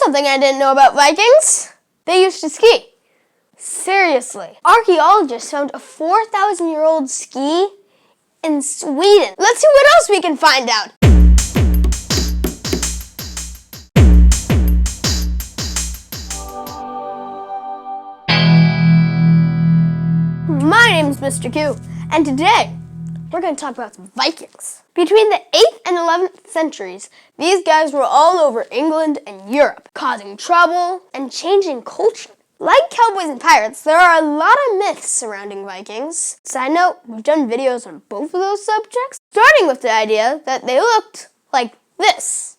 something I didn't know about Vikings. They used to ski. Seriously. Archaeologists found a 4,000-year-old ski in Sweden. Let's see what else we can find out. My name's Mr. Q, and today we're going to talk about some Vikings. Between the 8th and 11th centuries, these guys were all over England and Europe, causing trouble and changing culture. Like cowboys and pirates, there are a lot of myths surrounding Vikings. Side note, we've done videos on both of those subjects, starting with the idea that they looked like this.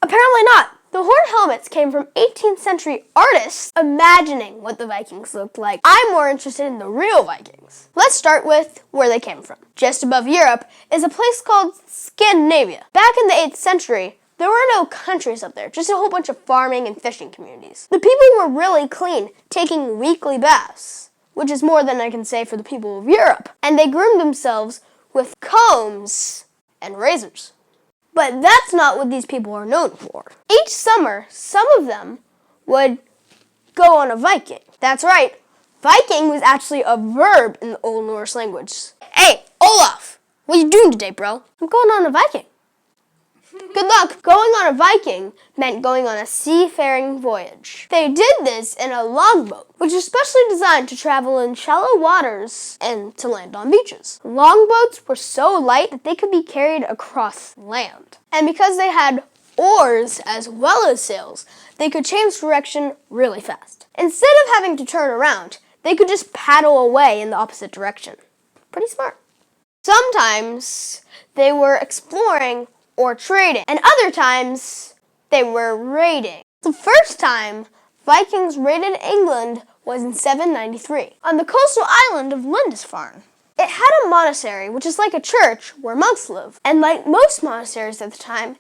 Apparently not. The horn helmets came from 18th century artists imagining what the Vikings looked like. I'm more interested in the real Vikings. Let's start with where they came from. Just above Europe is a place called Scandinavia. Back in the 8th century, there were no countries up there, just a whole bunch of farming and fishing communities. The people were really clean, taking weekly baths, which is more than I can say for the people of Europe. And they groomed themselves with combs and razors. But that's not what these people are known for. Each summer, some of them would go on a Viking. That's right, Viking was actually a verb in the Old Norse language. Hey, Olaf, what are you doing today, bro? I'm going on a Viking. Good luck. Going on a Viking meant going on a seafaring voyage. They did this in a longboat, which is specially designed to travel in shallow waters and to land on beaches. Longboats were so light that they could be carried across land. And because they had oars as well as sails, they could change direction really fast. Instead of having to turn around, they could just paddle away in the opposite direction. Pretty smart. Sometimes they were exploring or trading, and other times they were raiding. The first time Vikings raided England was in 793 on the coastal island of Lindisfarne. It had a monastery, which is like a church where monks live, and like most monasteries at the time,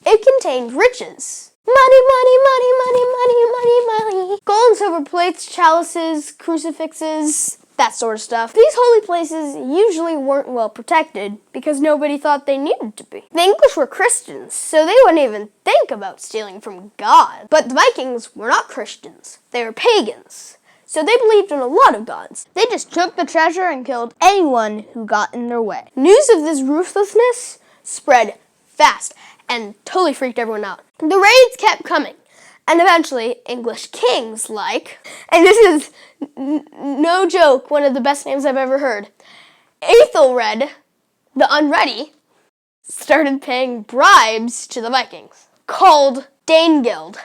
it contained riches. Money, money, money, money, money, money, money. Gold and silver plates, chalices, crucifixes, that sort of stuff. These holy places usually weren't well protected because nobody thought they needed to be. The English were Christians, so they wouldn't even think about stealing from God. But the Vikings were not Christians. They were pagans. So they believed in a lot of gods. They just took the treasure and killed anyone who got in their way. News of this ruthlessness spread fast and totally freaked everyone out. The raids kept coming. And eventually, English kings like, and this is no joke, one of the best names I've ever heard, Aethelred, the Unready, started paying bribes to the Vikings, called Danegeld.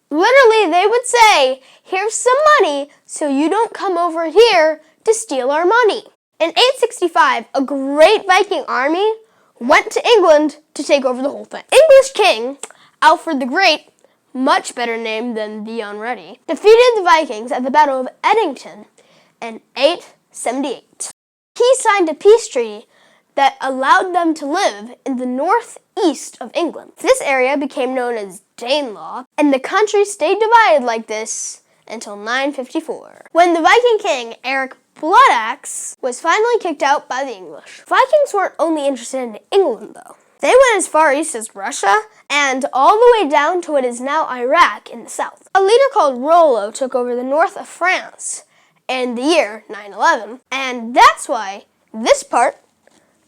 Literally, they would say, here's some money so you don't come over here to steal our money. In 865, a great Viking army went to England to take over the whole thing. English king, Alfred the Great, much better name than the Unready, defeated the Vikings at the Battle of Edington in 878. He signed a peace treaty that allowed them to live in the northeast of England. This area became known as Danelaw, and the country stayed divided like this until 954, when the Viking king Eric Bloodaxe was finally kicked out by the English. Vikings weren't only interested in England, though. They went as far east as Russia and all the way down to what is now Iraq in the south. A leader called Rollo took over the north of France in the year 911, and that's why this part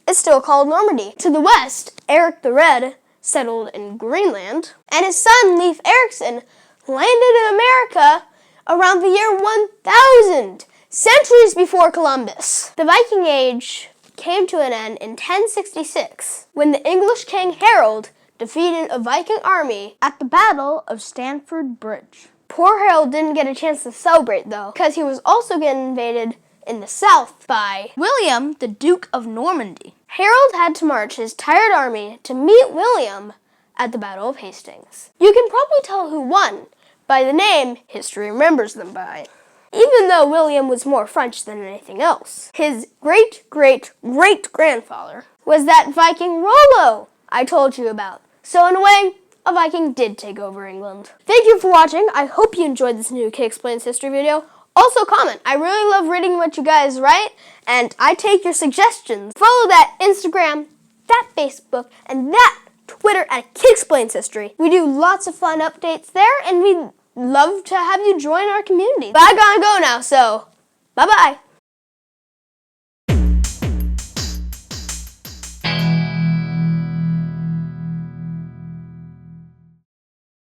is still called Normandy. To the west, Eric the Red settled in Greenland, and his son Leif Erikson landed in America around the year 1000, centuries before Columbus. The Viking Age came to an end in 1066 when the English king Harold defeated a Viking army at the Battle of Stamford Bridge. Poor Harold didn't get a chance to celebrate though, because he was also getting invaded in the south by William, the Duke of Normandy. Harold had to march his tired army to meet William at the Battle of Hastings. You can probably tell who won by the name history remembers them by. Even though William was more French than anything else. His great-great-great-grandfather was that Viking Rollo I told you about. So in a way, a Viking did take over England. Thank you for watching. I hope you enjoyed this new Kid Explains History video. Also comment. I really love reading what you guys write, and I take your suggestions. Follow that Instagram, that Facebook, and that Twitter at Kid Explains History. We do lots of fun updates there, and we'd love to have you join our community. But I gotta go now, so bye-bye.